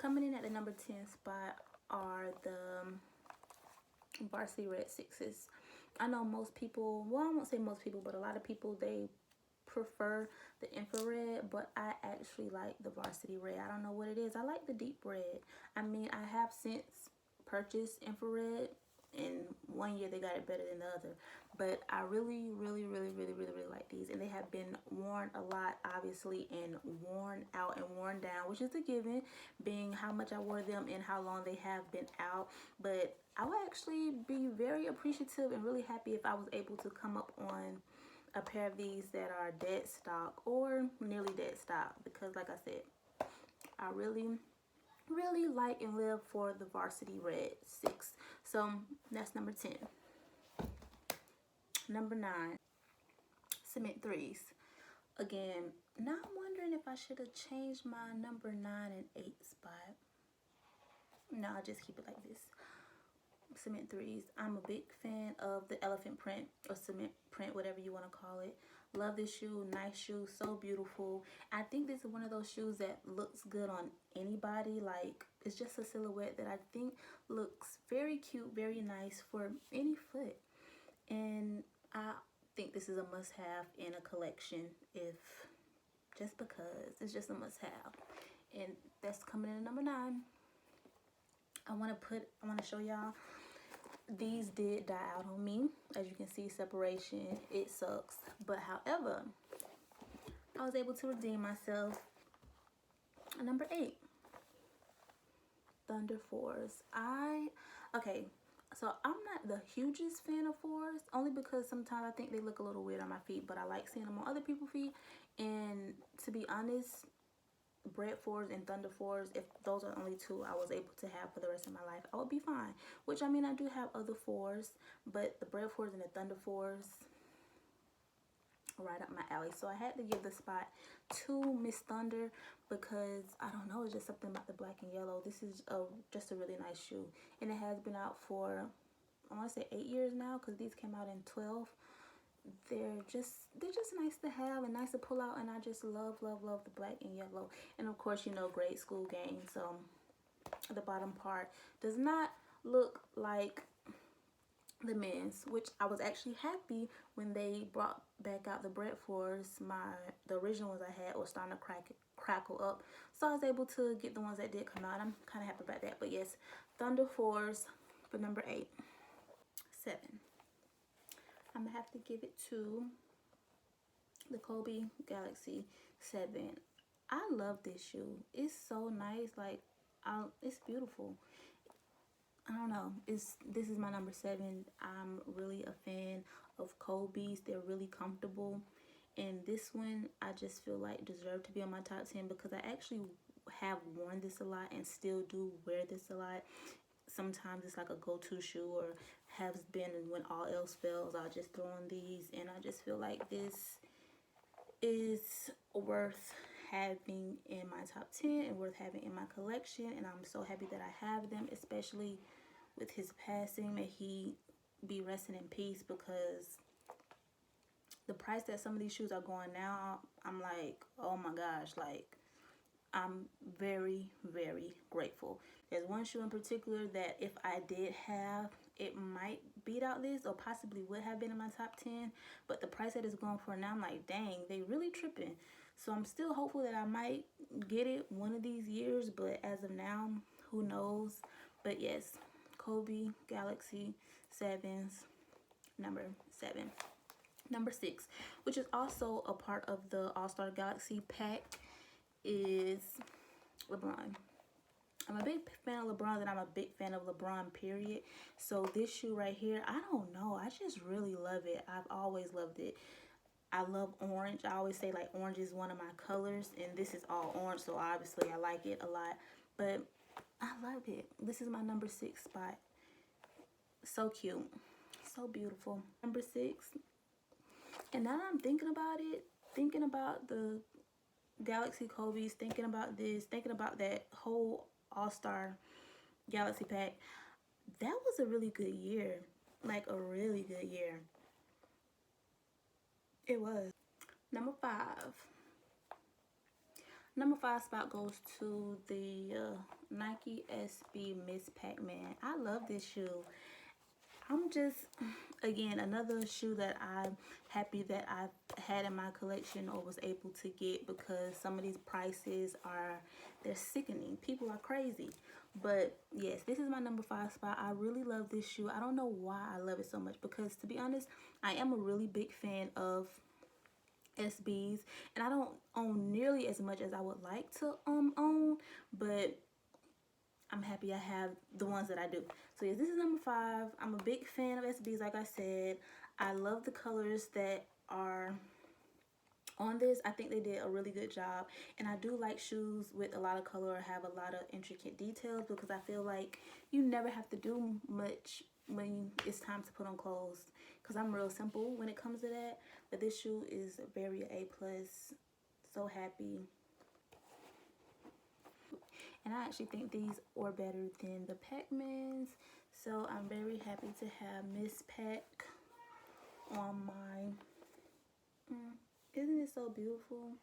Coming in at the number 10 spot are the varsity red 6s. I know most people, well, I won't say most people, but a lot of people, they prefer the infrared, but I actually like the varsity red. I don't know what it is. I like the deep red. I mean, I have since purchased infrared, and one year they got it better than the other, but I really like these, and they have been worn a lot, obviously, and worn out and worn down, which is a given, being how much I wore them and how long they have been out. But I would actually be very appreciative and really happy if I was able to come up on a pair of these that are dead stock or nearly dead stock, because like I said, I really like and live for the varsity red 6. So that's number 10. Number 9, cement 3s. Again, now I'm wondering if I should have changed my number 9 and 8 spot. No, I'll just keep it like this. Cement 3s. I'm a big fan of the elephant print or cement print, whatever you want to call it. Love this shoe. Nice shoe. So beautiful. I think this is one of those shoes that looks good on anybody. Like, it's just a silhouette that I think looks very cute, very nice for any foot. And I think this is a must-have in a collection, just because it's just a must-have. And that's coming in at number 9. I want to show y'all. These did die out on me. As you can see, separation, it sucks. But however, I was able to redeem myself. Number 8, Thunder 4s. Okay, so I'm not the hugest fan of 4s, only because sometimes I think they look a little weird on my feet, but I like seeing them on other people's feet. And to be honest, bred 4s and Thunder 4s, if those are the only two I was able to have for the rest of my life, I would be fine. Which, I mean, I do have other 4s, but the bred 4s and the Thunder 4s, right up my alley. So I had to give the spot to Miss Thunder, because I don't know, it's just something about the black and yellow. This is just a really nice shoe, and it has been out for, I want to say 8 years now, because these came out in 12. They're just nice to have and nice to pull out, and I just love the black and yellow. And of course, you know, grade school game, so the bottom part does not look like the men's, which I was actually happy when they brought back out the bred 4s. The original ones I had was starting to crackle up, so I was able to get the ones that did come out. I'm kind of happy about that. But yes, Thunder 4s for number 8. 7, I'm gonna have to give it to the Kobe Galaxy 7. I love this shoe. It's so nice. Like, it's beautiful. I don't know. This is my number 7. I'm really a fan of Kobe's. They're really comfortable. And this one, I just feel like deserved to be on my top 10, because I actually have worn this a lot and still do wear this a lot. Sometimes it's like a go-to shoe, or has been, and when all else fails, I'll just throw on these. And I just feel like this is worth having in my top 10 and worth having in my collection. And I'm so happy that I have them, especially with his passing. May he be resting in peace, because the price that some of these shoes are going now, I'm like, oh my gosh, like, I'm very grateful. There's one shoe in particular that if I did have, it might beat out this, or possibly would have been in my top 10, but the price that it's going for now, I'm like, dang, they really tripping. So I'm still hopeful that I might get it one of these years, but as of now, who knows. But yes, Kobe Galaxy 7s, number 7. Number 6, which is also a part of the All-Star Galaxy pack, is LeBron. I'm a big fan of LeBron, and I'm a big fan of LeBron, period. So this shoe right here, I don't know, I just really love it. I've always loved it. I love orange. I always say, like, orange is one of my colors, and this is all orange, so obviously I like it a lot. But I love it. This is my number 6 spot. So cute. So beautiful. Number 6. And now that I'm thinking about it, thinking about the Galaxy Kobe's, thinking about this, thinking about that whole All-Star Galaxy pack, that was a really good year. Like, a really good year. It was. Number 5. Number 5 spot goes to the Nike SB Miss Pac-Man. I love this shoe. I'm just, again, another shoe that I'm happy that I've had in my collection or was able to get, because some of these prices are, they're sickening. People are crazy. But yes, this is my number 5 spot. I really love this shoe. I don't know why I love it so much, because to be honest, I am a really big fan of SBs, and I don't own nearly as much as I would like to own, but I'm happy I have the ones that I do. So yes, this is number 5. I'm a big fan of SBs, like I said. I love the colors that are on this. I think they did a really good job, and I do like shoes with a lot of color or have a lot of intricate details, because I feel like you never have to do much when it's time to put on clothes, because I'm real simple when it comes to that. But this shoe is very A+. So happy. And I actually think these are better than the Pacmans. So I'm very happy to have Miss Pac on mine. Isn't it so beautiful?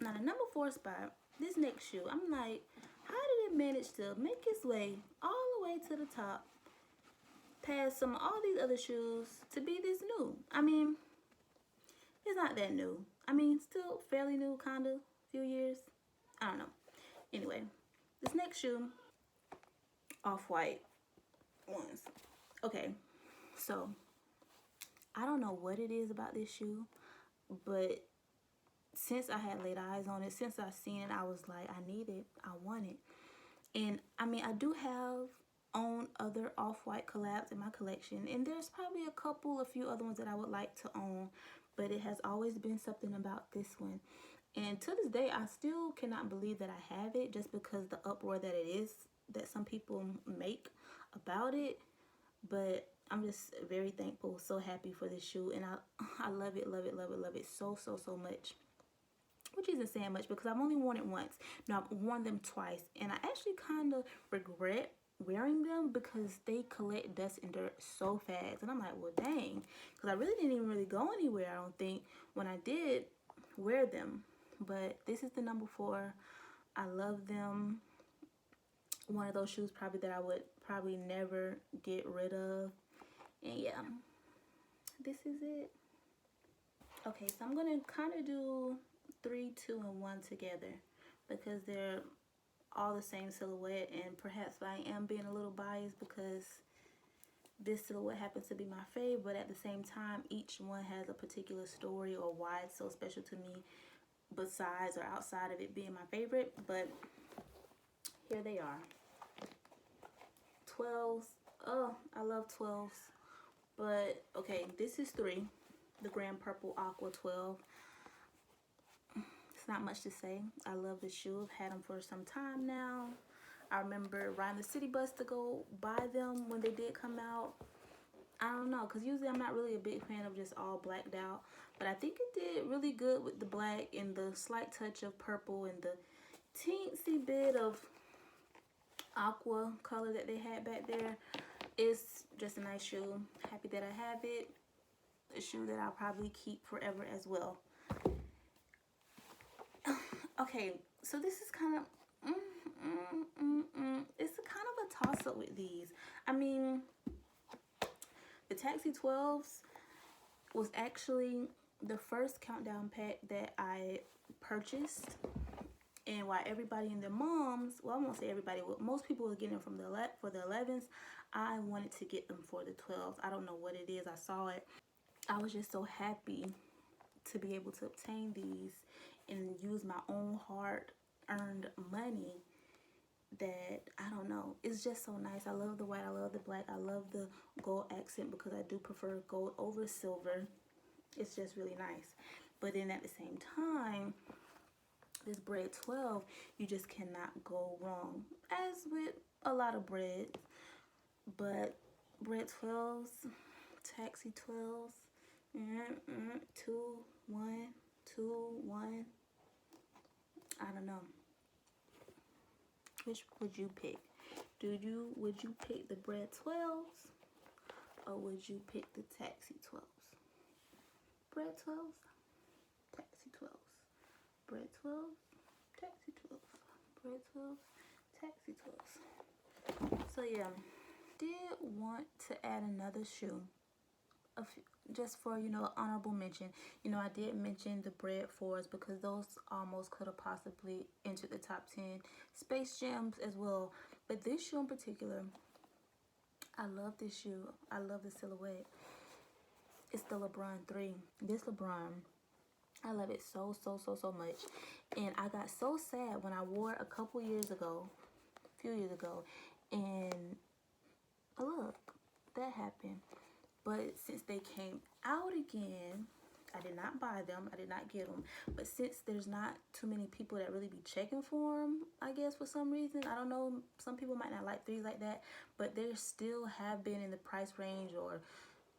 Now the number 4 spot, this next shoe, I'm like, how did it manage to make its way all the way to the top, past some of all these other shoes, to be this new? I mean, it's not that new. I mean, still fairly new, kind of, few years. I don't know. Anyway, this next shoe, off-white ones. Okay, so I don't know what it is about this shoe, but since I had laid eyes on it, since I seen it, I was like, I need it, I want it. And I mean, I do have own other off-white collabs in my collection, and there's probably a few other ones that I would like to own, but it has always been something about this one. And to this day, I still cannot believe that I have it, just because the uproar that it is, that some people make about it. But I'm just very thankful, so happy for this shoe, and I love it, love it, love it, love it so much. Which isn't saying much, because I've only worn it once. Now, I've worn them twice, and I actually kind of regret wearing them, because they collect dust and dirt so fast. And I'm like, well, dang, because I really didn't even really go anywhere, I don't think, when I did wear them. But this is the number 4. I love them. One of those shoes probably that I would probably never get rid of. And yeah, this is it. Okay, so I'm gonna kind of do 3, 2, and 1 together, because they're all the same silhouette, and perhaps I am being a little biased because this silhouette happens to be my fave, but at the same time, each one has a particular story or why it's so special to me, besides or outside of it being my favorite. But here they are. 12s. Oh, I love 12s. But okay, this is 3, the Grand Purple Aqua 12. It's not much to say. I love this shoe. I've had them for some time now. I remember riding the city bus to go buy them when they did come out. I don't know, because usually I'm not really a big fan of just all blacked out, but I think it did really good with the black and the slight touch of purple and the teensy bit of aqua color that they had back there. It's just a nice shoe. Happy that I have it. A shoe that I'll probably keep forever as well. Okay, so this is kind of it's a kind of a toss-up with these. I mean, the Taxi 12s was actually the first countdown pack that I purchased, and while everybody and their moms, well, I won't say everybody, most people were getting them from for the 11s, I wanted to get them for the 12s. I don't know what it is. I saw it. I was just so happy to be able to obtain these and use my own hard-earned money that, I don't know, it's just so nice. I love the white, I love the black, I love the gold accent, because I do prefer gold over silver. It's just really nice. But then at the same time, this bred 12, you just cannot go wrong, as with a lot of breads. But bred 12s, Taxi 12s, 2, 1, 2, 1. I don't know. Which would you pick? Would you pick the bred 12s, or would you pick the Taxi 12s? Bred 12s, Taxi 12s. Bred 12, taxi 12, Bred 12, taxi 12. So yeah, did want to add another shoe. Just for, you know, honorable mention. You know, I did mention the bred 4s because those almost could have possibly entered the top 10 Space Jams as well. But this shoe in particular, I love this shoe. I love the silhouette. It's the LeBron 3. This LeBron, I love it so much. And I got so sad when I wore it a few years ago, and look, that happened. But since they came out again, I did not buy them. I did not get them. But since there's not too many people that really be checking for them, I guess for some reason, I don't know. Some people might not like 3s like that, but they still have been in the price range, or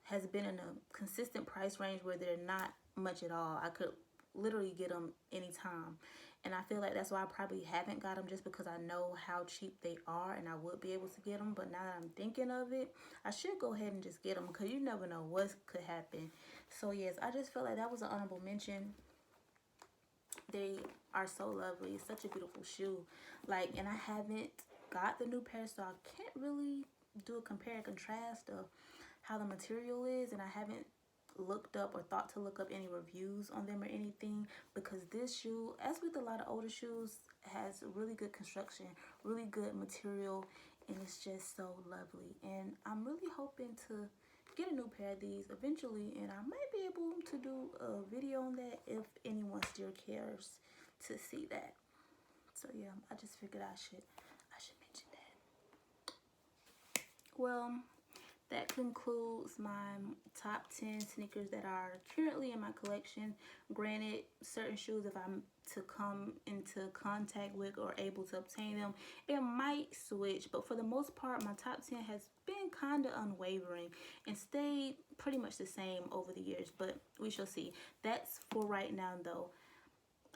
has been in a consistent price range where they're not much at all. I could literally get them anytime. And I feel like that's why I probably haven't got them, just because I know how cheap they are and I would be able to get them. But now that I'm thinking of it, I should go ahead and just get them, because you never know what could happen. So yes, I just felt like that was an honorable mention. They are so lovely. It's such a beautiful shoe. Like, and I haven't got the new pair, so I can't really do a compare and contrast of how the material is, and I haven't looked up or thought to look up any reviews on them or anything, because this shoe, as with a lot of older shoes, has really good construction, really good material, and it's just so lovely. And I'm really hoping to get a new pair of these eventually, and I might be able to do a video on that if anyone still cares to see that. So yeah, I just figured I should mention that. Well, that concludes my top 10 sneakers that are currently in my collection. Granted, certain shoes, if I'm to come into contact with or able to obtain them, it might switch. But for the most part, my top 10 has been kind of unwavering and stayed pretty much the same over the years. But we shall see. That's for right now, though.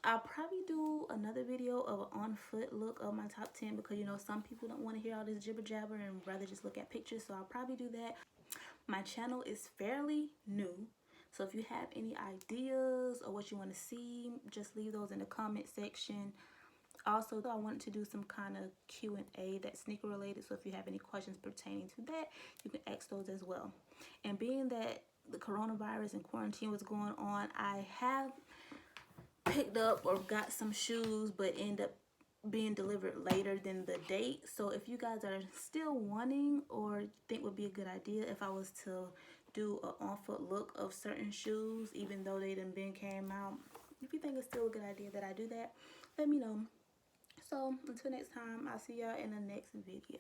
I'll probably do another video of an on-foot look of my top 10, because, you know, some people don't want to hear all this jibber-jabber and rather just look at pictures. So I'll probably do that. My channel is fairly new, so if you have any ideas or what you want to see, just leave those in the comment section. Also, I wanted to do some kind of Q&A that's sneaker related, so if you have any questions pertaining to that, you can ask those as well. And being that the coronavirus and quarantine was going on, I have picked up or got some shoes but end up being delivered later than the date. So if you guys are still wanting or think would be a good idea if I was to do an on-foot look of certain shoes, even though they done been came out, if you think it's still a good idea that I do that, let me know. So until next time, I'll see y'all in the next video.